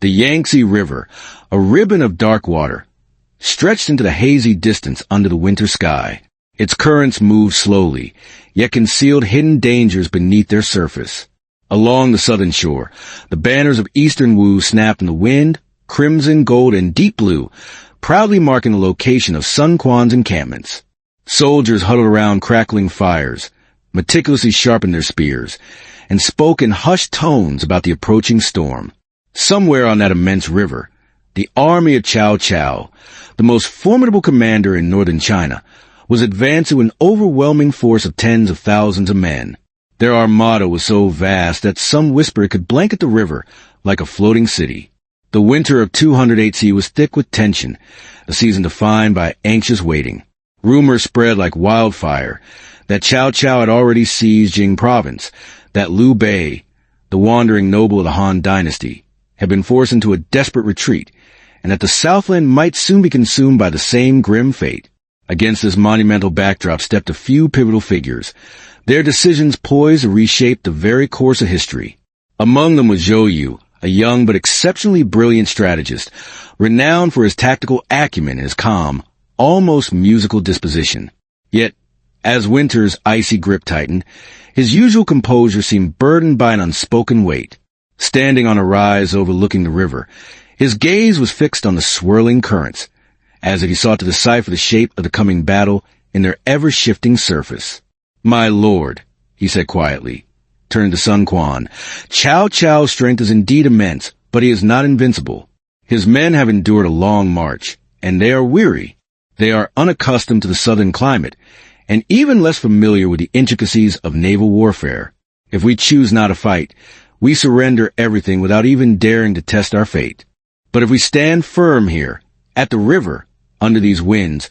The Yangtze River, a ribbon of dark water, stretched into the hazy distance under the winter sky. Its currents moved slowly, yet concealed hidden dangers beneath their surface. Along the southern shore, the banners of eastern Wu snapped in the wind, crimson, gold, and deep blue, proudly marking the location of Sun Quan's encampments. Soldiers huddled around crackling fires, meticulously sharpened their spears, and spoke in hushed tones about the approaching storm. Somewhere on that immense river, the army of Cao Cao, the most formidable commander in northern China, was advancing with an overwhelming force of tens of thousands of men. Their armada was so vast that some whispered it could blanket the river like a floating city. The winter of 208 CE was thick with tension, a season defined by anxious waiting. Rumors spread like wildfire that Cao Cao had already seized Jing province, that Liu Bei, the wandering noble of the Han dynasty, had been forced into a desperate retreat, and that the Southland might soon be consumed by the same grim fate. Against this monumental backdrop stepped a few pivotal figures, their decisions poised to reshape the very course of history. Among them was Zhou Yu, a young but exceptionally brilliant strategist, renowned for his tactical acumen and his calm, almost musical disposition. Yet, as winter's icy grip tightened, his usual composure seemed burdened by an unspoken weight. Standing on a rise overlooking the river, his gaze was fixed on the swirling currents, as if he sought to decipher the shape of the coming battle in their ever-shifting surface. "My lord," he said quietly, turning to Sun Quan, "Cao Cao's strength is indeed immense, but he is not invincible. His men have endured a long march, and they are weary. They are unaccustomed to the southern climate, and even less familiar with the intricacies of naval warfare. If we choose not to fight, we surrender everything without even daring to test our fate. But if we stand firm here, at the river, under these winds,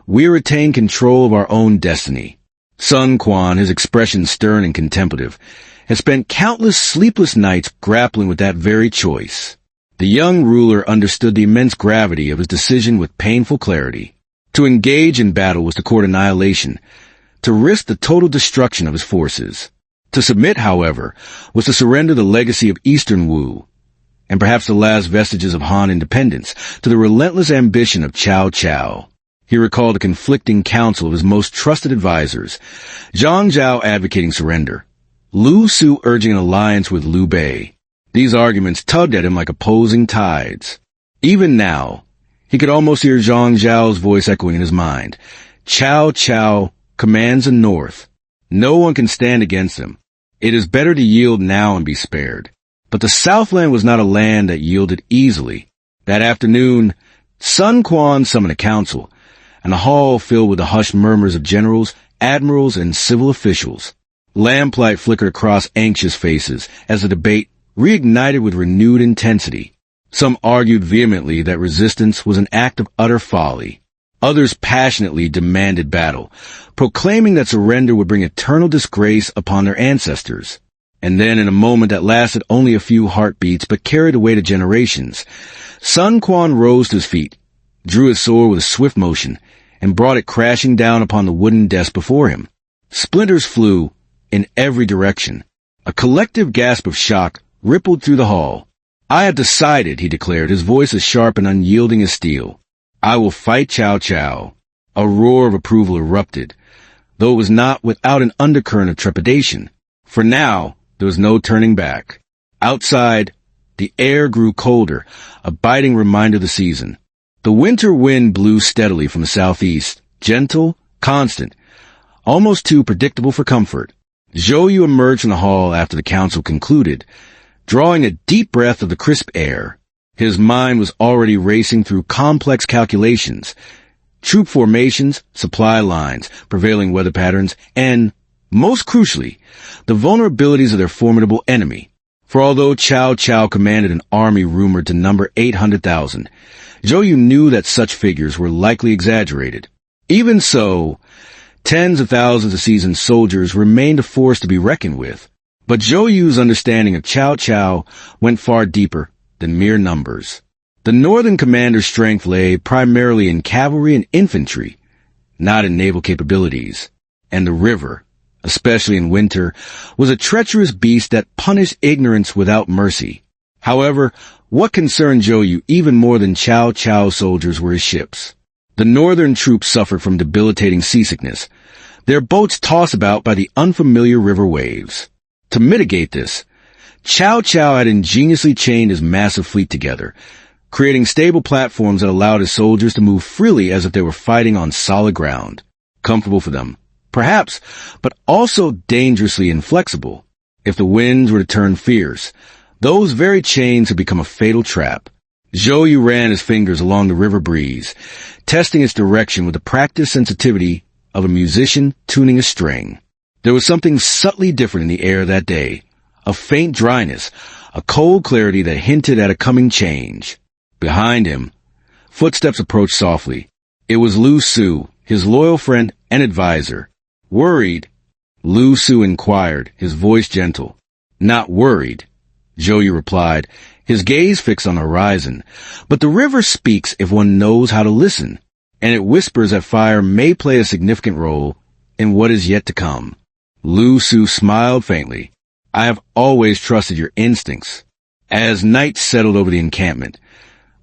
we retain control of our own destiny." Sun Quan, his expression stern and contemplative, had spent countless sleepless nights grappling with that very choice. The young ruler understood the immense gravity of his decision with painful clarity. To engage in battle was to court annihilation, to risk the total destruction of his forces. To submit, however, was to surrender the legacy of Eastern Wu, and perhaps the last vestiges of Han independence, to the relentless ambition of Cao Cao. He recalled the conflicting counsel of his most trusted advisors, Zhang Zhao advocating surrender, Lu Su urging an alliance with Liu Bei. These arguments tugged at him like opposing tides. Even now, he could almost hear Zhang Zhao's voice echoing in his mind. Cao Cao commands the north. No one can stand against him. It is better to yield now and be spared. But the Southland was not a land that yielded easily. That afternoon, Sun Quan summoned a council, and a hall filled with the hushed murmurs of generals, admirals, and civil officials. Lamplight flickered across anxious faces as the debate reignited with renewed intensity. Some argued vehemently that resistance was an act of utter folly. Others passionately demanded battle, proclaiming that surrender would bring eternal disgrace upon their ancestors. And then, in a moment that lasted only a few heartbeats but carried the weight of generations, Sun Quan rose to his feet, drew his sword with a swift motion, and brought it crashing down upon the wooden desk before him. Splinters flew in every direction. A collective gasp of shock rippled through the hall. "I have decided," he declared, his voice as sharp and unyielding as steel. "I will fight Cao Cao." A roar of approval erupted, though it was not without an undercurrent of trepidation. For now, there was no turning back. Outside, the air grew colder, a biting reminder of the season. The winter wind blew steadily from the southeast, gentle, constant, almost too predictable for comfort. Zhou Yu emerged from the hall after the council concluded, drawing a deep breath of the crisp air. His mind was already racing through complex calculations, troop formations, supply lines, prevailing weather patterns, and, most crucially, the vulnerabilities of their formidable enemy. For although Cao Cao commanded an army rumored to number 800,000, Zhou Yu knew that such figures were likely exaggerated. Even so, tens of thousands of seasoned soldiers remained a force to be reckoned with. But Zhou Yu's understanding of Cao Cao went far deeper than mere numbers. The northern commander's strength lay primarily in cavalry and infantry, not in naval capabilities. And the river, especially in winter, was a treacherous beast that punished ignorance without mercy. However, What concerned Zhou Yu even more than Cao Cao's soldiers were his ships. The northern troops suffered from debilitating seasickness, their boats tossed about by the unfamiliar river waves. To mitigate this, Cao Cao had ingeniously chained his massive fleet together, creating stable platforms that allowed his soldiers to move freely as if they were fighting on solid ground. Comfortable for them, perhaps, but also dangerously inflexible. If the winds were to turn fierce, those very chains had become a fatal trap. Zhou Yu ran his fingers along the river breeze, testing its direction with the practiced sensitivity of a musician tuning a string. There was something subtly different in the air that day, a faint dryness, a cold clarity that hinted at a coming change. Behind him, footsteps approached softly. It was Lu Su, his loyal friend and advisor. Worried? Lu Su inquired, his voice gentle. Not worried, Zhou Yu replied, his gaze fixed on the horizon. But the river speaks if one knows how to listen, and it whispers that fire may play a significant role in what is yet to come. Lu Su smiled faintly. I have always trusted your instincts. As night settled over the encampment,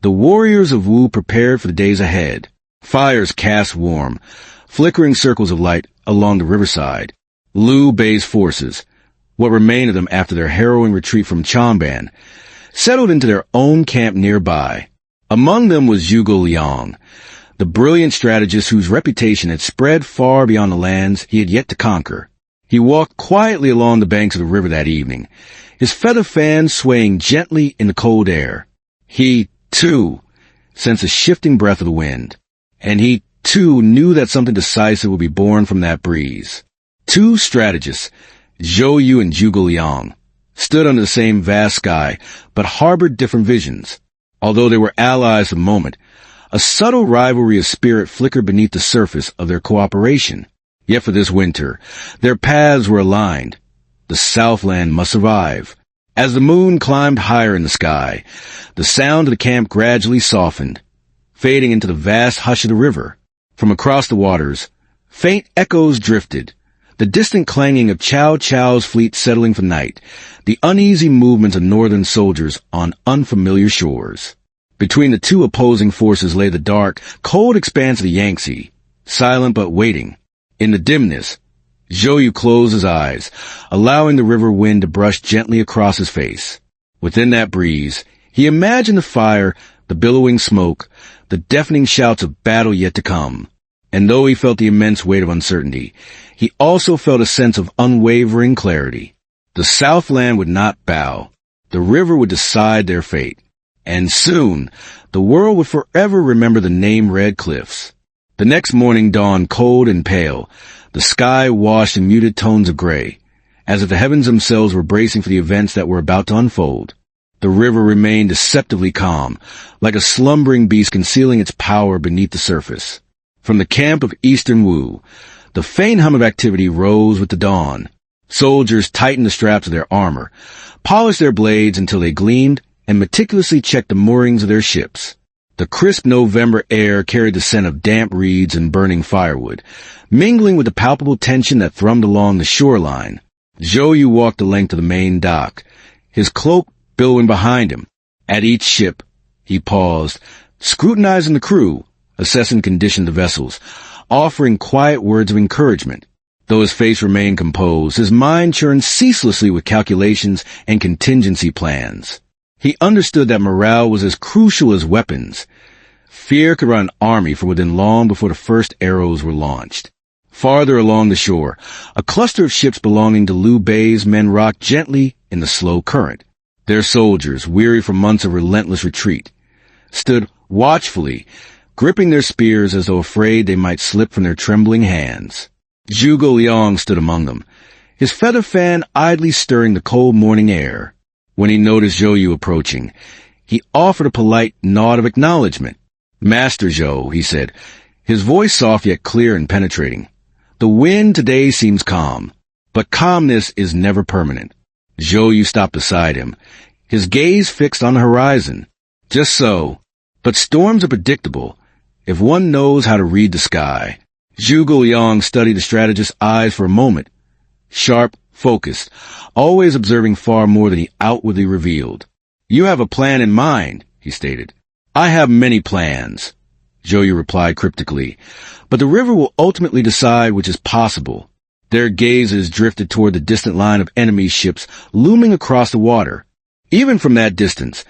the warriors of Wu prepared for the days ahead. Fires cast warm, flickering circles of light along the riverside. Liu Bei's forces, what remained of them after their harrowing retreat from Changban, settled into their own camp nearby. Among them was Zhuge Liang, the brilliant strategist whose reputation had spread far beyond the lands he had yet to conquer. He walked quietly along the banks of the river that evening, his feather fan swaying gently in the cold air. He, too, sensed the shifting breath of the wind, and he, too, knew that something decisive would be born from that breeze. Two strategists, Zhou Yu and Zhuge Liang, stood under the same vast sky, but harbored different visions. Although they were allies for the moment, a subtle rivalry of spirit flickered beneath the surface of their cooperation. Yet for this winter, their paths were aligned. The Southland must survive. As the moon climbed higher in the sky, the sound of the camp gradually softened, fading into the vast hush of the river. From across the waters, faint echoes drifted, the distant clanging of Cao Cao's fleet settling for night, the uneasy movements of northern soldiers on unfamiliar shores. Between the two opposing forces lay the dark, cold expanse of the Yangtze, silent but waiting. In the dimness, Zhou Yu closed his eyes, allowing the river wind to brush gently across his face. Within that breeze, he imagined the fire, the billowing smoke, the deafening shouts of battle yet to come. And though he felt the immense weight of uncertainty, he also felt a sense of unwavering clarity. The Southland would not bow. The river would decide their fate. And soon, the world would forever remember the name Red Cliffs. The next morning dawned cold and pale, the sky washed in muted tones of gray, as if the heavens themselves were bracing for the events that were about to unfold. The river remained deceptively calm, like a slumbering beast concealing its power beneath the surface. From the camp of eastern Wu, the faint hum of activity rose with the dawn. Soldiers tightened the straps of their armor, polished their blades until they gleamed, and meticulously checked the moorings of their ships. The crisp November air carried the scent of damp reeds and burning firewood, mingling with the palpable tension that thrummed along the shoreline. Zhou Yu walked the length of the main dock, his cloak billowing behind him. At each ship, he paused, scrutinizing the crew, assessing the condition of the vessels, offering quiet words of encouragement. Though his face remained composed, his mind churned ceaselessly with calculations and contingency plans. He understood that morale was as crucial as weapons. Fear could run an army from within long before the first arrows were launched. Farther along the shore, a cluster of ships belonging to Liu Bei's men rocked gently in the slow current. Their soldiers, weary from months of relentless retreat, stood watchfully, gripping their spears as though afraid they might slip from their trembling hands. Zhuge Liang stood among them, his feather fan idly stirring the cold morning air. When he noticed Zhou Yu approaching, he offered a polite nod of acknowledgement. "Master Zhou," he said, his voice soft yet clear and penetrating. "The wind today seems calm, but calmness is never permanent." Zhou Yu stopped beside him, his gaze fixed on the horizon. "Just so. But storms are predictable, if one knows how to read the sky." Zhuge Liang studied the strategist's eyes for a moment, sharp, focused, always observing far more than he outwardly revealed. You have a plan in mind, he stated. I have many plans, Zhou Yu replied cryptically, but the river will ultimately decide which is possible. Their gazes drifted toward the distant line of enemy ships looming across the water. Even from that distance,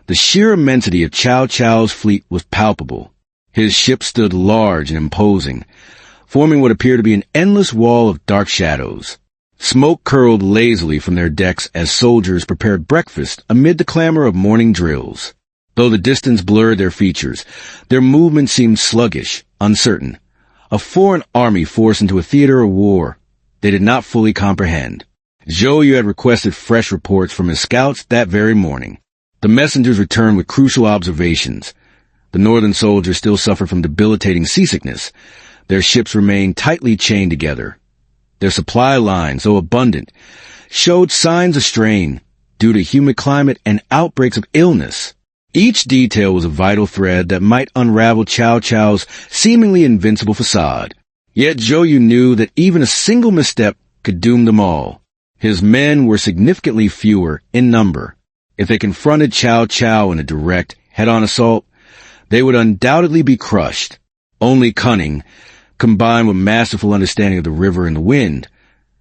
the sheer immensity of Cao Cao's fleet was palpable. His ships stood large and imposing, forming what appeared to be an endless wall of dark shadows. Smoke curled lazily from their decks as soldiers prepared breakfast amid the clamor of morning drills. Though the distance blurred their features, their movement seemed sluggish, uncertain. A foreign army forced into a theater of war they did not fully comprehend. Zhou Yu had requested fresh reports from his scouts that very morning. The messengers returned with crucial observations. The northern soldiers still suffered from debilitating seasickness. Their ships remained tightly chained together. Their supply lines, though abundant, showed signs of strain due to humid climate and outbreaks of illness. Each detail was a vital thread that might unravel Cao Cao's seemingly invincible facade. Yet Zhou Yu knew that even a single misstep could doom them all. His men were significantly fewer in number. If they confronted Cao Cao in a direct, head-on assault, they would undoubtedly be crushed. Only cunning, combined with masterful understanding of the river and the wind,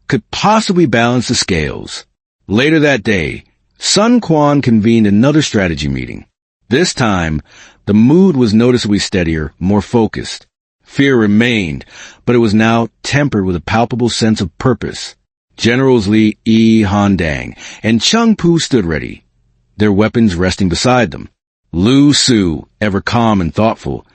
could possibly balance the scales. Later that day, Sun Quan convened another strategy meeting. This time, the mood was noticeably steadier, more focused. Fear remained, but it was now tempered with a palpable sense of purpose. Generals Li Yi Handang and Cheng Pu stood ready, their weapons resting beside them. Lu Su, ever calm and thoughtful,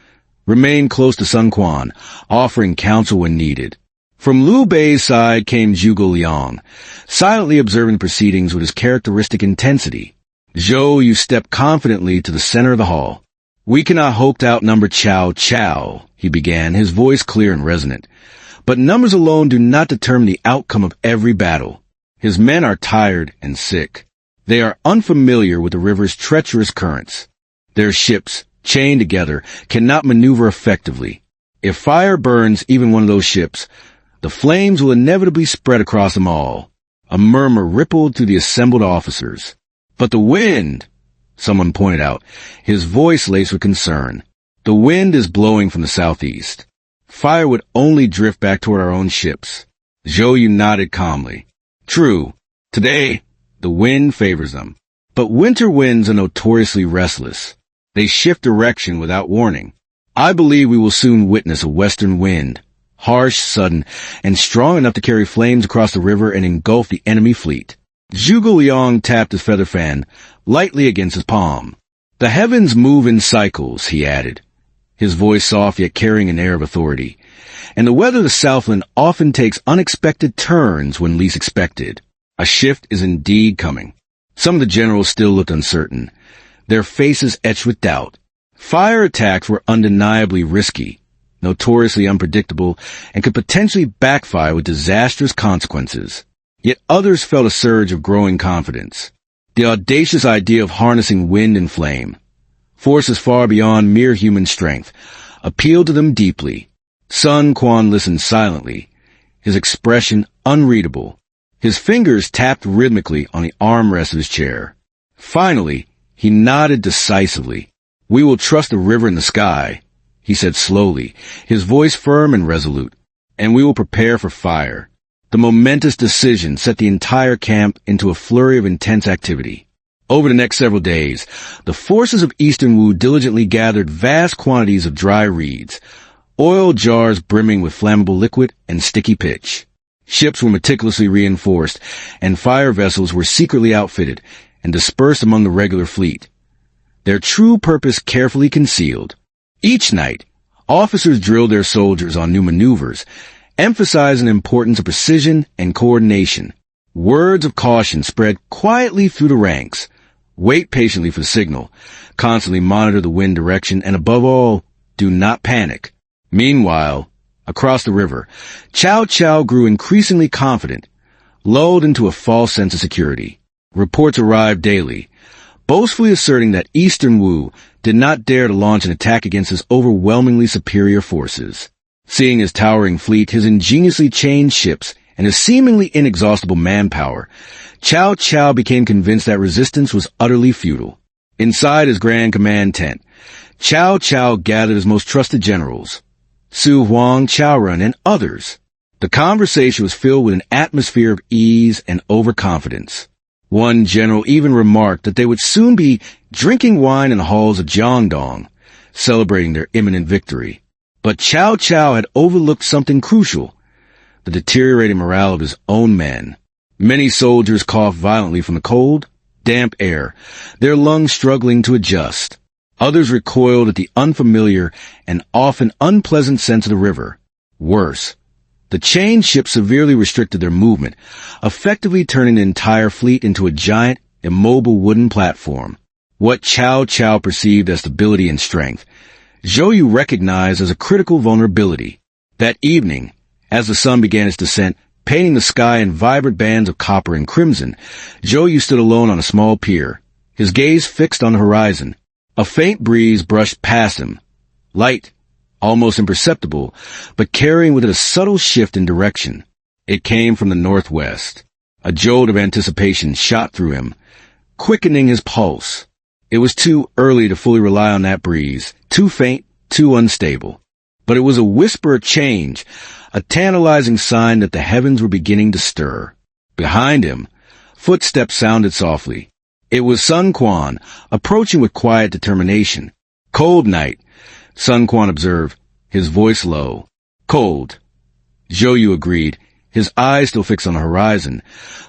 remained close to Sun Quan, offering counsel when needed. From Liu Bei's side came Zhuge Liang, silently observing the proceedings with his characteristic intensity. Zhou Yu stepped confidently to the center of the hall. "We cannot hope to outnumber Cao Cao," he began, his voice clear and resonant. "But numbers alone do not determine the outcome of every battle. His men are tired and sick. They are unfamiliar with the river's treacherous currents. Their ships, chained together, cannot maneuver effectively. If fire burns even one of those ships, the flames will inevitably spread across them all." A murmur rippled through the assembled officers. "But the wind," someone pointed out, his voice laced with concern. "The wind is blowing from the southeast. Fire would only drift back toward our own ships." Zhou Yu nodded calmly. "True. Today, the wind favors them. But winter winds are notoriously restless. They shift direction without warning. I believe we will soon witness a western wind, harsh, sudden, and strong enough to carry flames across the river and engulf the enemy fleet." Zhuge Liang tapped his feather fan lightly against his palm. "The heavens move in cycles," he added, his voice soft yet carrying an air of authority. "And the weather of the Southland often takes unexpected turns when least expected. A shift is indeed coming." Some of the generals still looked uncertain, their faces etched with doubt. Fire attacks were undeniably risky, notoriously unpredictable, and could potentially backfire with disastrous consequences. Yet others felt a surge of growing confidence. The audacious idea of harnessing wind and flame, forces far beyond mere human strength, appealed to them deeply. Sun Quan listened silently, his expression unreadable. His fingers tapped rhythmically on the armrest of his chair. Finally, he nodded decisively. "We will trust the river and the sky," he said slowly, his voice firm and resolute, "and we will prepare for fire." The momentous decision set the entire camp into a flurry of intense activity. Over the next several days, the forces of Eastern Wu diligently gathered vast quantities of dry reeds, oil jars brimming with flammable liquid and sticky pitch. Ships were meticulously reinforced, and fire vessels were secretly outfitted and dispersed among the regular fleet, their true purpose carefully concealed. Each night, officers drilled their soldiers on new maneuvers, emphasizing the importance of precision and coordination. Words of caution spread quietly through the ranks. Wait patiently for the signal. Constantly monitor the wind direction, and above all, do not panic. Meanwhile, across the river, Cao Cao grew increasingly confident, lulled into a false sense of security. Reports arrived daily, boastfully asserting that Eastern Wu did not dare to launch an attack against his overwhelmingly superior forces. Seeing his towering fleet, his ingeniously chained ships, and his seemingly inexhaustible manpower, Cao Cao became convinced that resistance was utterly futile. Inside his grand command tent, Cao Cao gathered his most trusted generals, Su Huang, Chaorun, and others. The conversation was filled with an atmosphere of ease and overconfidence. One general even remarked that they would soon be drinking wine in the halls of Jiangdong, celebrating their imminent victory. But Cao Cao had overlooked something crucial: the deteriorating morale of his own men. Many soldiers coughed violently from the cold, damp air, their lungs struggling to adjust. Others recoiled at the unfamiliar and often unpleasant sense of the river. Worse, the chained ship severely restricted their movement, effectively turning the entire fleet into a giant, immobile wooden platform. What Cao Cao perceived as stability and strength, Zhou Yu recognized as a critical vulnerability. That evening, as the sun began its descent, painting the sky in vibrant bands of copper and crimson, Zhou Yu stood alone on a small pier, his gaze fixed on the horizon. A faint breeze brushed past him, light, almost imperceptible, but carrying with it a subtle shift in direction. It came from the northwest. A jolt of anticipation shot through him, quickening his pulse. It was too early to fully rely on that breeze, too faint, too unstable. But it was a whisper of change, a tantalizing sign that the heavens were beginning to stir. Behind him, footsteps sounded softly. It was Sun Quan, approaching with quiet determination. "Cold night," Sun Quan observed, his voice low. "Cold," Zhou Yu agreed, his eyes still fixed on the horizon.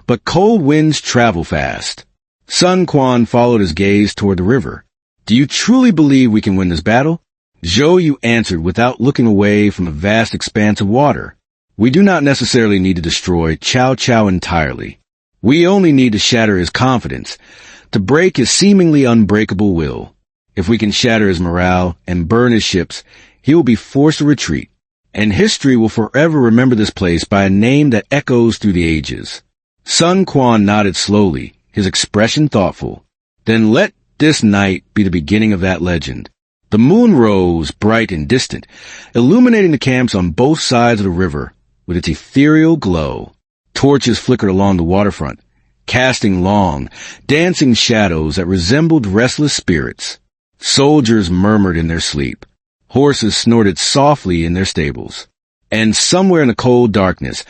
"But cold winds travel fast." Sun Quan followed his gaze toward the river. "Do you truly believe we can win this battle?" Zhou Yu answered without looking away from the vast expanse of water. "We do not necessarily need to destroy Cao Cao entirely. We only need to shatter his confidence, to break his seemingly unbreakable will. If we can shatter his morale and burn his ships, he will be forced to retreat, and history will forever remember this place by a name that echoes through the ages." Sun Quan nodded slowly, his expression thoughtful. "Then let this night be the beginning of that legend." The moon rose, bright and distant, illuminating the camps on both sides of the river with its ethereal glow. Torches flickered along the waterfront, casting long, dancing shadows that resembled restless spirits. Soldiers murmured in their sleep. Horses snorted softly in their stables. And somewhere in the cold darkness,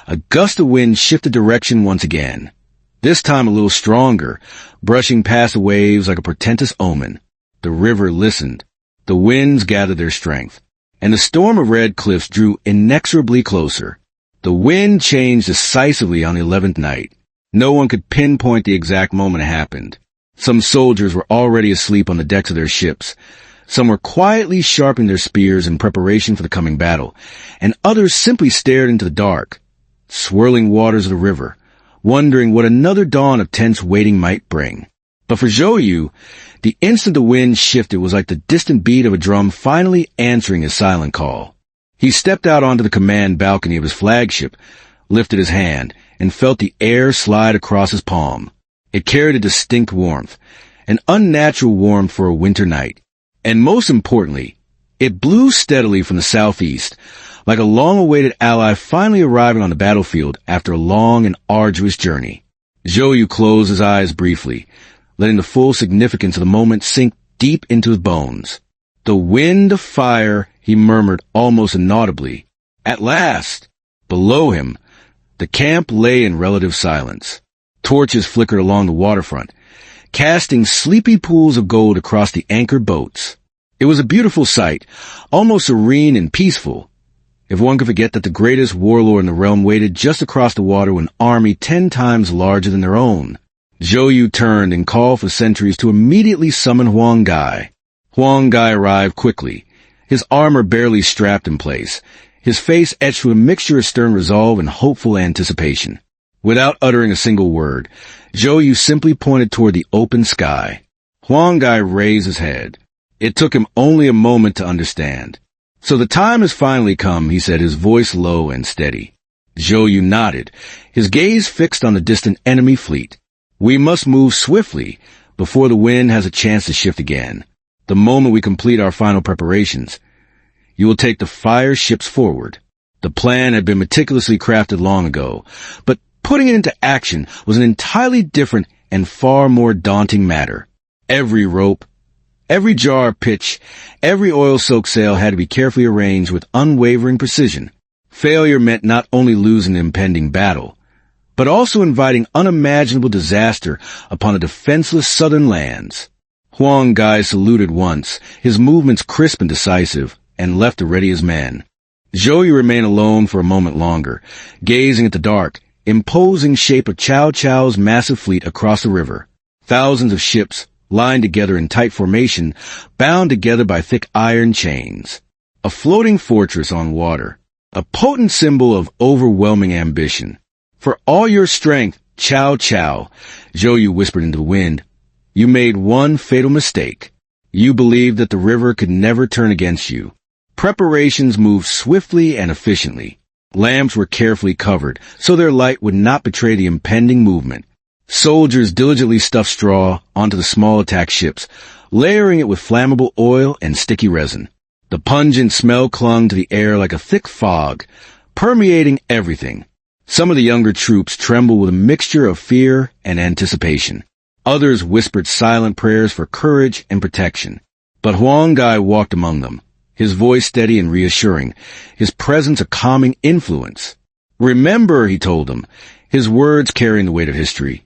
a gust of wind shifted direction once again, this time a little stronger, brushing past the waves like a portentous omen. The river listened. The winds gathered their strength, and the storm of red cliffs drew inexorably closer. The wind changed decisively on the 11th night. No one could pinpoint the exact moment it happened. Some soldiers were already asleep on the decks of their ships. Some were quietly sharpening their spears in preparation for the coming battle, and others simply stared into the dark, swirling waters of the river, wondering what another dawn of tense waiting might bring. But for Zhou Yu, the instant the wind shifted was like the distant beat of a drum finally answering his silent call. He stepped out onto the command balcony of his flagship, lifted his hand, and felt the air slide across his palm. It carried a distinct warmth, an unnatural warmth for a winter night. And most importantly, it blew steadily from the southeast, like a long-awaited ally finally arriving on the battlefield after a long and arduous journey. Zhou Yu closed his eyes briefly, letting the full significance of the moment sink deep into his bones. "The wind of fire," he murmured almost inaudibly. At last! Below him, the camp lay in relative silence. Torches flickered along the waterfront, casting sleepy pools of gold across the anchored boats. It was a beautiful sight, almost serene and peaceful. If one could forget that the greatest warlord in the realm waited just across the water with an army 10 times larger than their own. Zhou Yu turned and called for sentries to immediately summon Huang Gai. Huang Gai arrived quickly, his armor barely strapped in place, his face etched with a mixture of stern resolve and hopeful anticipation. Without uttering a single word, Zhou Yu simply pointed toward the open sky. Huang Gai raised his head. It took him only a moment to understand. "So the time has finally come," he said, his voice low and steady. Zhou Yu nodded, his gaze fixed on the distant enemy fleet. "We must move swiftly before the wind has a chance to shift again. The moment we complete our final preparations, you will take the fire ships forward." The plan had been meticulously crafted long ago, but putting it into action was an entirely different and far more daunting matter. Every rope, every jar of pitch, every oil-soaked sail had to be carefully arranged with unwavering precision. Failure meant not only losing the impending battle, but also inviting unimaginable disaster upon the defenseless southern lands. Huang Gai saluted once, his movements crisp and decisive, and left to ready his men. Zhou Yu remained alone for a moment longer, gazing at the dark, imposing shape of Cao Cao's massive fleet across the river. Thousands of ships, lined together in tight formation, bound together by thick iron chains. A floating fortress on water, a potent symbol of overwhelming ambition. For all your strength, Cao Cao, Zhou Yu whispered into the wind, you made one fatal mistake. You believed that the river could never turn against you. Preparations moved swiftly and efficiently. Lamps were carefully covered, so their light would not betray the impending movement. Soldiers diligently stuffed straw onto the small attack ships, layering it with flammable oil and sticky resin. The pungent smell clung to the air like a thick fog, permeating everything. Some of the younger troops trembled with a mixture of fear and anticipation. Others whispered silent prayers for courage and protection. But Huang Gai walked among them, his voice steady and reassuring, his presence a calming influence. Remember, he told them, his words carrying the weight of history,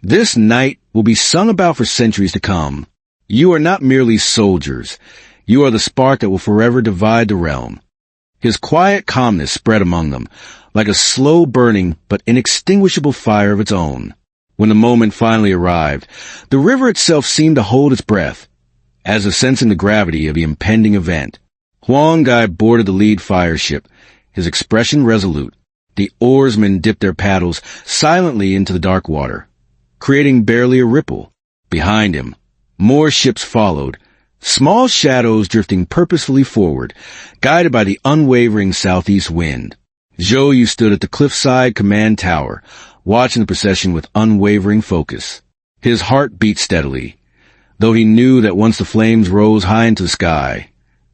this night will be sung about for centuries to come. You are not merely soldiers. You are the spark that will forever divide the realm. His quiet calmness spread among them, like a slow-burning but inextinguishable fire of its own. When the moment finally arrived, the river itself seemed to hold its breath, as if sensing the gravity of the impending event. Huang Gai boarded the lead fire ship, his expression resolute. The oarsmen dipped their paddles silently into the dark water, creating barely a ripple. Behind him, more ships followed, small shadows drifting purposefully forward, guided by the unwavering southeast wind. Zhou Yu stood at the cliffside command tower, watching the procession with unwavering focus. His heart beat steadily, though he knew that once the flames rose high into the sky,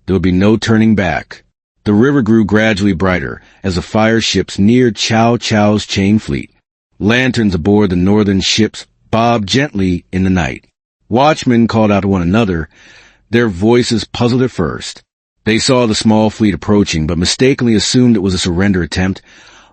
there would be no turning back. The river grew gradually brighter as the fire ships neared Cao Cao's chain fleet. Lanterns aboard the northern ships bobbed gently in the night. Watchmen called out to one another, their voices puzzled at first. They saw the small fleet approaching, but mistakenly assumed it was a surrender attempt,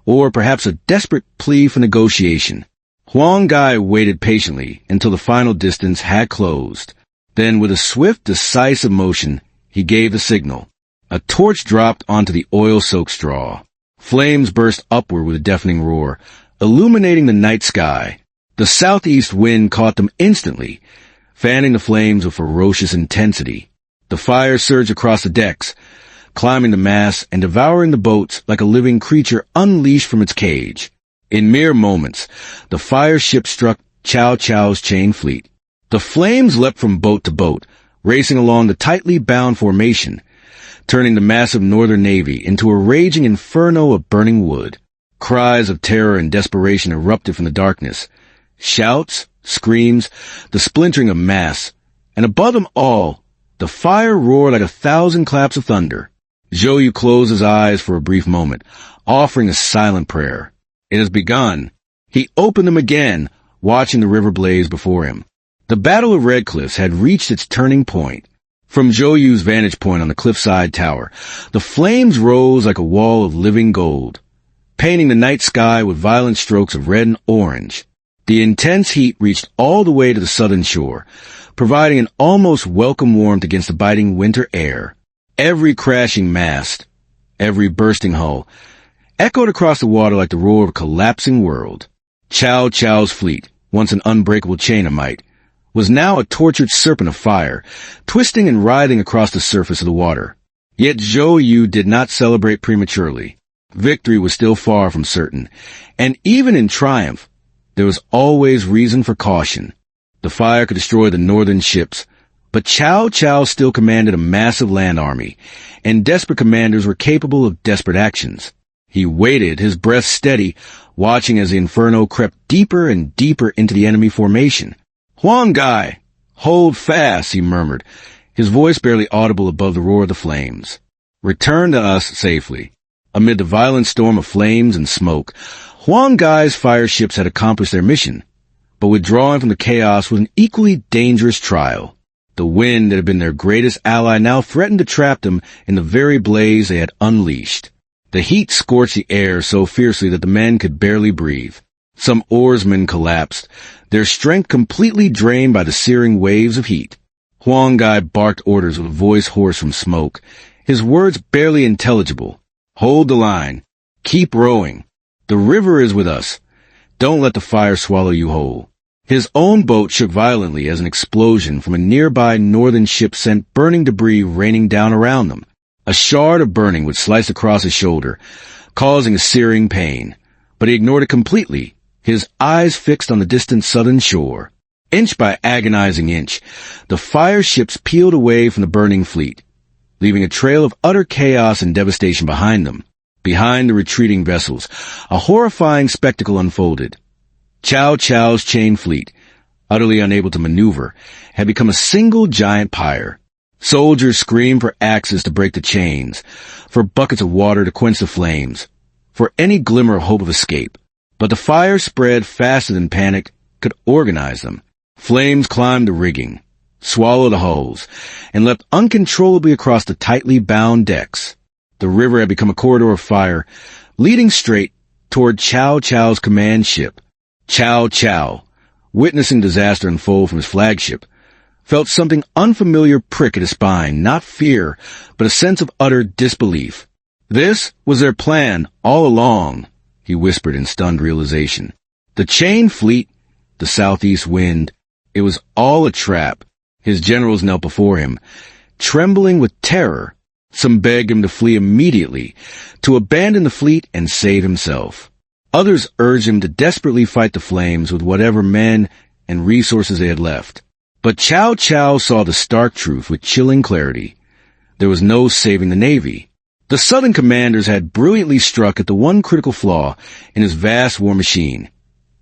or perhaps a desperate plea for negotiation. Huang Gai waited patiently until the final distance had closed. Then, with a swift, decisive motion, he gave the signal. A torch dropped onto the oil-soaked straw. Flames burst upward with a deafening roar, illuminating the night sky. The southeast wind caught them instantly, fanning the flames with ferocious intensity. The fire surged across the decks, climbing the masts and devouring the boats like a living creature unleashed from its cage. In mere moments, the fire ship struck Cao Cao's chain fleet. The flames leapt from boat to boat, racing along the tightly bound formation, turning the massive northern navy into a raging inferno of burning wood. Cries of terror and desperation erupted from the darkness. Shouts, screams, the splintering of masts, and above them all, the fire roared like 1,000 claps of thunder. Zhou Yu closed his eyes for a brief moment, offering a silent prayer. It has begun. He opened them again, watching the river blaze before him. The Battle of Red Cliffs had reached its turning point. From Zhou Yu's vantage point on the cliffside tower, the flames rose like a wall of living gold, painting the night sky with violent strokes of red and orange. The intense heat reached all the way to the southern shore, providing an almost welcome warmth against the biting winter air. Every crashing mast, every bursting hull, echoed across the water like the roar of a collapsing world. Cao Cao's fleet, once an unbreakable chain of might, was now a tortured serpent of fire, twisting and writhing across the surface of the water. Yet Zhou Yu did not celebrate prematurely. Victory was still far from certain, and even in triumph, there was always reason for caution. The fire could destroy the northern ships, but Cao Cao still commanded a massive land army, and desperate commanders were capable of desperate actions. He waited, his breath steady, watching as the inferno crept deeper and deeper into the enemy formation. "Huang Gai, hold fast," he murmured, his voice barely audible above the roar of the flames. "Return to us safely. Amid the violent storm of flames and smoke, Huang Gai's fire ships had accomplished their mission, but withdrawing from the chaos was an equally dangerous trial. The wind that had been their greatest ally now threatened to trap them in the very blaze they had unleashed. The heat scorched the air so fiercely that the men could barely breathe. Some oarsmen collapsed, their strength completely drained by the searing waves of heat. Huang Gai barked orders with a voice hoarse from smoke, his words barely intelligible. Hold the line. Keep rowing. The river is with us. Don't let the fire swallow you whole. His own boat shook violently as an explosion from a nearby northern ship sent burning debris raining down around them. A shard of burning would slice across his shoulder, causing a searing pain. But he ignored it completely, his eyes fixed on the distant southern shore. Inch by agonizing inch, the fire ships peeled away from the burning fleet, leaving a trail of utter chaos and devastation behind them. Behind the retreating vessels, a horrifying spectacle unfolded. Cao Cao's chain fleet, utterly unable to maneuver, had become a single giant pyre. Soldiers screamed for axes to break the chains, for buckets of water to quench the flames, for any glimmer of hope of escape. But the fire spread faster than panic could organize them. Flames climbed the rigging, swallowed the hulls, and leapt uncontrollably across the tightly bound decks. The river had become a corridor of fire, leading straight toward Cao Cao's command ship. Cao Cao, witnessing disaster unfold from his flagship, felt something unfamiliar prick at his spine, not fear, but a sense of utter disbelief. This was their plan all along, he whispered in stunned realization. The chain fleet, the southeast wind, it was all a trap. His generals knelt before him, trembling with terror. Some begged him to flee immediately, to abandon the fleet and save himself. Others urged him to desperately fight the flames with whatever men and resources they had left. But Cao Cao saw the stark truth with chilling clarity. There was no saving the Navy. The Southern commanders had brilliantly struck at the one critical flaw in his vast war machine,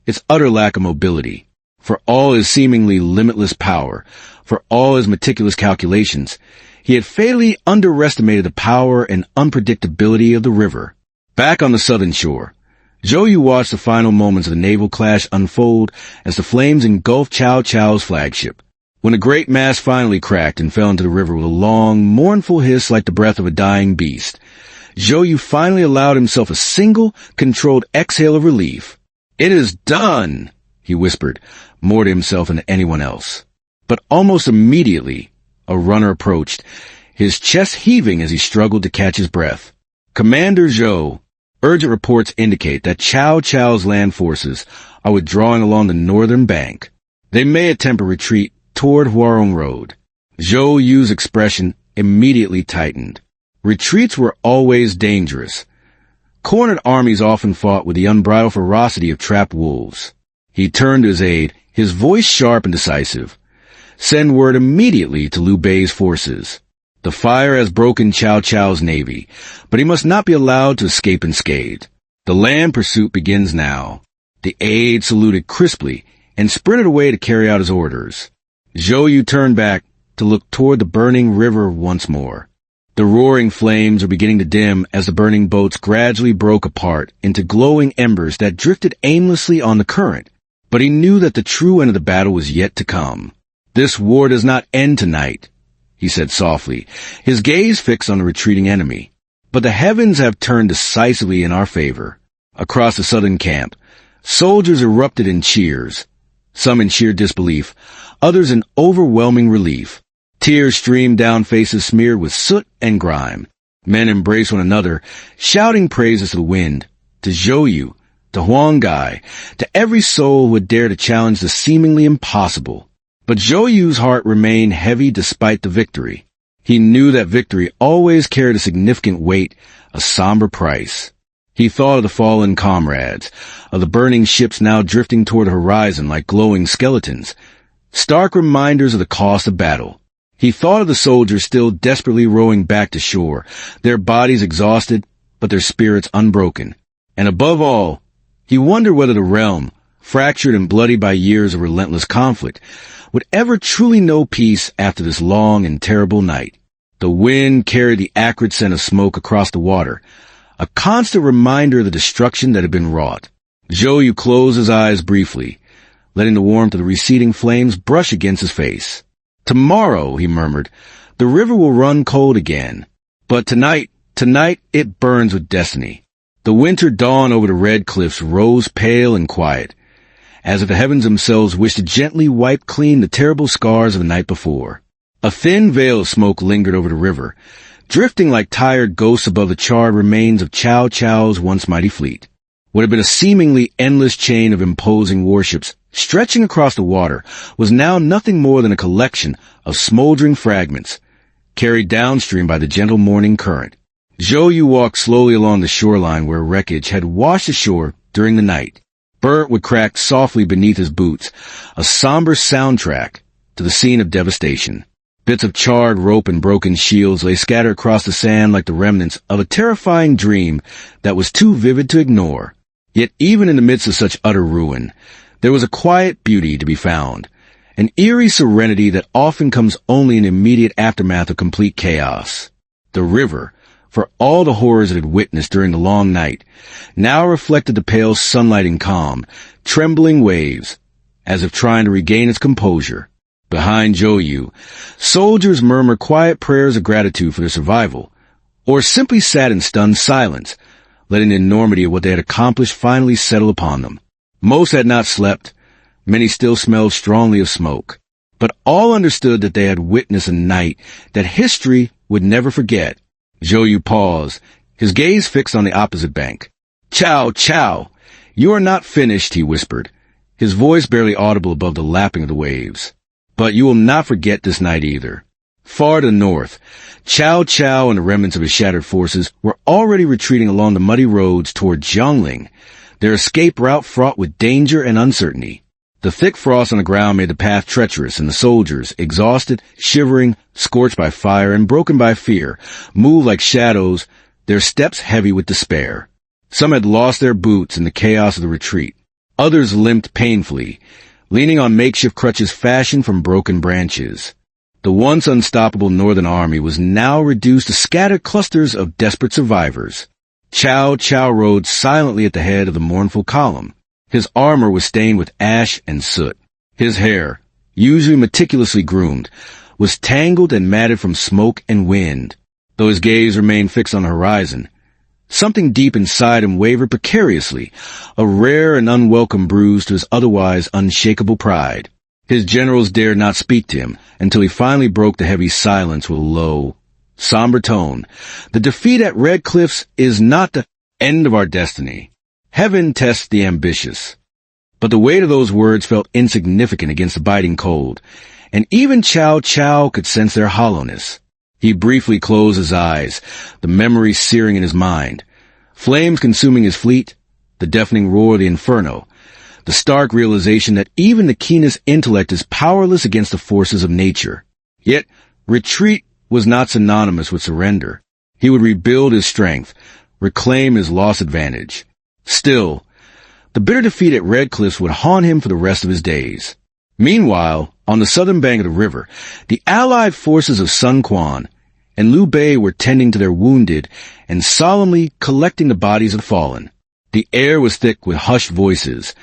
its utter lack of mobility. For all his seemingly limitless power, for all his meticulous calculations, he had fatally underestimated the power and unpredictability of the river. Back on the southern shore, Zhou Yu watched the final moments of the naval clash unfold as the flames engulfed Cao Cao's flagship. When the great mast finally cracked and fell into the river with a long, mournful hiss like the breath of a dying beast, Zhou Yu finally allowed himself a single, controlled exhale of relief. "It is done," he whispered, more to himself than to anyone else. But almost immediately, a runner approached, his chest heaving as he struggled to catch his breath. "Commander Zhou, urgent reports indicate that Cao Cao's land forces are withdrawing along the northern bank. They may attempt a retreat toward Huarong Road." Zhou Yu's expression immediately tightened. Retreats were always dangerous. Cornered armies often fought with the unbridled ferocity of trapped wolves. He turned to his aide, his voice sharp and decisive. "Send word immediately to Liu Bei's forces. The fire has broken Cao Cao's navy, but he must not be allowed to escape unscathed. The land pursuit begins now." The aide saluted crisply and sprinted away to carry out his orders. Zhou Yu turned back to look toward the burning river once more. The roaring flames were beginning to dim as the burning boats gradually broke apart into glowing embers that drifted aimlessly on the current. But he knew that the true end of the battle was yet to come. "This war does not end tonight," he said softly, his gaze fixed on the retreating enemy. "But the heavens have turned decisively in our favor." Across the southern camp, soldiers erupted in cheers, some in sheer disbelief, others in overwhelming relief. Tears streamed down faces smeared with soot and grime. Men embraced one another, shouting praises to the wind, to Zhou Yu, to Huang Gai, to every soul who would dare to challenge the seemingly impossible. But Zhou Yu's heart remained heavy despite the victory. He knew that victory always carried a significant weight, a somber price. He thought of the fallen comrades, of the burning ships now drifting toward the horizon like glowing skeletons, stark reminders of the cost of battle. He thought of the soldiers still desperately rowing back to shore, their bodies exhausted, but their spirits unbroken. And above all, he wondered whether the realm, fractured and bloody by years of relentless conflict, would ever truly know peace after this long and terrible night. The wind carried the acrid scent of smoke across the water, a constant reminder of the destruction that had been wrought. Zhou Yu closed his eyes briefly, letting the warmth of the receding flames brush against his face. "Tomorrow," he murmured, "the river will run cold again. But tonight it burns with destiny." The winter dawn over the red cliffs rose pale and quiet, as if the heavens themselves wished to gently wipe clean the terrible scars of the night before. A thin veil of smoke lingered over the river, drifting like tired ghosts above the charred remains of Cao Cao's once mighty fleet. What had been a seemingly endless chain of imposing warships stretching across the water was now nothing more than a collection of smoldering fragments, carried downstream by the gentle morning current. Zhou Yu walked slowly along the shoreline where wreckage had washed ashore during the night. Burnt wood cracked softly beneath his boots, a somber soundtrack to the scene of devastation. Bits of charred rope and broken shields lay scattered across the sand like the remnants of a terrifying dream that was too vivid to ignore. Yet even in the midst of such utter ruin, there was a quiet beauty to be found, an eerie serenity that often comes only in the immediate aftermath of complete chaos. The river, for all the horrors it had witnessed during the long night, now reflected the pale sunlight in calm, trembling waves, as if trying to regain its composure. Behind Zhou Yu, soldiers murmured quiet prayers of gratitude for their survival, or simply sat in stunned silence, letting the enormity of what they had accomplished finally settle upon them. Most had not slept, many still smelled strongly of smoke, but all understood that they had witnessed a night that history would never forget. Zhou Yu paused, his gaze fixed on the opposite bank. "Cao Cao, you are not finished," he whispered, his voice barely audible above the lapping of the waves. "But you will not forget this night either." Far to the north, Cao Cao and the remnants of his shattered forces were already retreating along the muddy roads toward Jiangling, their escape route fraught with danger and uncertainty. The thick frost on the ground made the path treacherous, and the soldiers, exhausted, shivering, scorched by fire, and broken by fear, moved like shadows, their steps heavy with despair. Some had lost their boots in the chaos of the retreat. Others limped painfully, leaning on makeshift crutches fashioned from broken branches. The once unstoppable northern army was now reduced to scattered clusters of desperate survivors. Cao Cao rode silently at the head of the mournful column. His armor was stained with ash and soot. His hair, usually meticulously groomed, was tangled and matted from smoke and wind. Though his gaze remained fixed on the horizon, something deep inside him wavered precariously, a rare and unwelcome bruise to his otherwise unshakable pride. His generals dared not speak to him until he finally broke the heavy silence with a low, somber tone. "The defeat at Red Cliffs is not the end of our destiny. Heaven tests the ambitious." But the weight of those words felt insignificant against the biting cold, and even Cao Cao could sense their hollowness. He briefly closed his eyes, the memory searing in his mind. Flames consuming his fleet, the deafening roar of the inferno, the stark realization that even the keenest intellect is powerless against the forces of nature. Yet, retreat was not synonymous with surrender. He would rebuild his strength, reclaim his lost advantage. Still, the bitter defeat at Red Cliffs would haunt him for the rest of his days. Meanwhile, on the southern bank of the river, the allied forces of Sun Quan and Liu Bei were tending to their wounded and solemnly collecting the bodies of the fallen. The air was thick with hushed voices,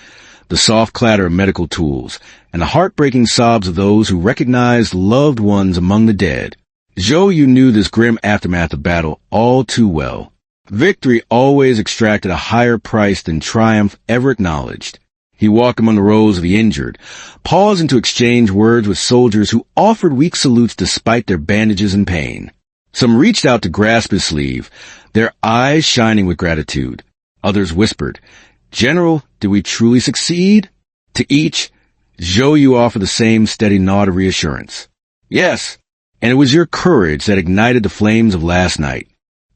the soft clatter of medical tools, and the heartbreaking sobs of those who recognized loved ones among the dead. Zhou Yu knew this grim aftermath of battle all too well. Victory always extracted a higher price than triumph ever acknowledged. He walked among the rows of the injured, pausing to exchange words with soldiers who offered weak salutes despite their bandages and pain. Some reached out to grasp his sleeve, their eyes shining with gratitude. Others whispered, "General, did we truly succeed?" To each, Zhou Yu offered the same steady nod of reassurance. "Yes, and it was your courage that ignited the flames of last night."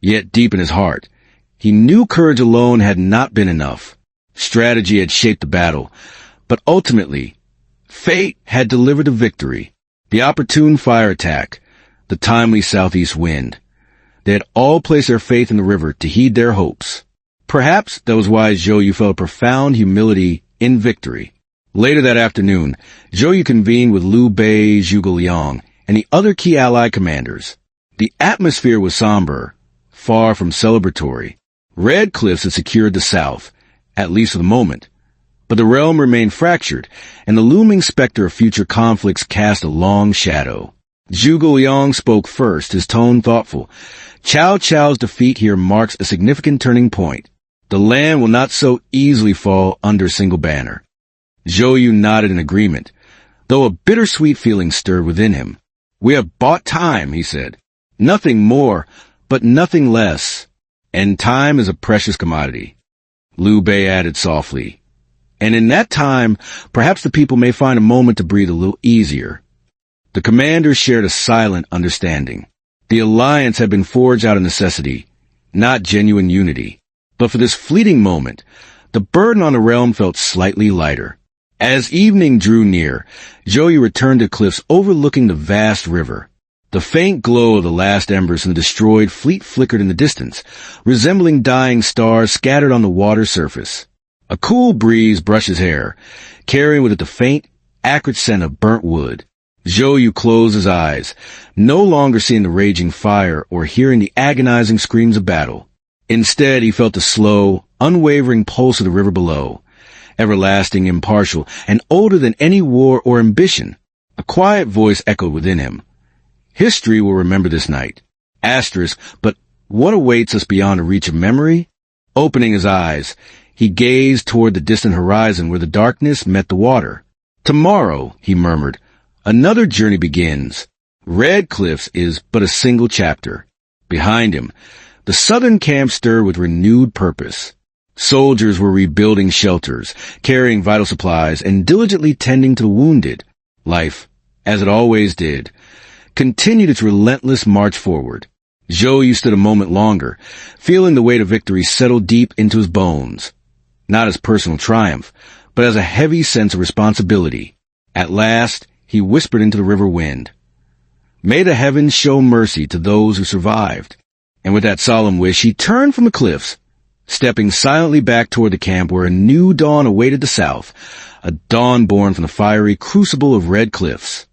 Yet deep in his heart, he knew courage alone had not been enough. Strategy had shaped the battle, but ultimately, fate had delivered the victory. The opportune fire attack, the timely southeast wind. They had all placed their faith in the river to heed their hopes. Perhaps that was why Zhou Yu felt a profound humility in victory. Later that afternoon, Zhou Yu convened with Liu Bei, Zhuge Liang, and the other key allied commanders. The atmosphere was somber, far from celebratory. Red cliffs had secured the south, at least for the moment. But the realm remained fractured, and the looming specter of future conflicts cast a long shadow. Zhuge Liang spoke first, his tone thoughtful. Cao Cao's defeat here marks a significant turning point. The land will not so easily fall under a single banner. Zhou Yu nodded in agreement, though a bittersweet feeling stirred within him. We have bought time, he said. Nothing more, but nothing less. And time is a precious commodity. Liu Bei added softly. And in that time, perhaps the people may find a moment to breathe a little easier. The commanders shared a silent understanding. The alliance had been forged out of necessity, not genuine unity. But for this fleeting moment, the burden on the realm felt slightly lighter. As evening drew near, Zhou Yu returned to cliffs overlooking the vast river. The faint glow of the last embers from the destroyed fleet flickered in the distance, resembling dying stars scattered on the water surface. A cool breeze brushed his hair, carrying with it the faint, acrid scent of burnt wood. Zhou Yu closed his eyes, no longer seeing the raging fire or hearing the agonizing screams of battle. Instead, he felt the slow, unwavering pulse of the river below, everlasting, impartial, and older than any war or ambition. A quiet voice echoed within him. History will remember this night. Asterisk, but what awaits us beyond the reach of memory? Opening his eyes, he gazed toward the distant horizon where the darkness met the water. Tomorrow, he murmured, another journey begins. Red Cliffs is but a single chapter. Behind him, the southern camp stirred with renewed purpose. Soldiers were rebuilding shelters, carrying vital supplies, and diligently tending to the wounded. Life, as it always did, continued its relentless march forward. Zhou Yu stood a moment longer, feeling the weight of victory settle deep into his bones. Not as personal triumph, but as a heavy sense of responsibility. At last, he whispered into the river wind, "May the heavens show mercy to those who survived." And with that solemn wish, he turned from the cliffs, stepping silently back toward the camp where a new dawn awaited the south, a dawn born from the fiery crucible of Red Cliffs.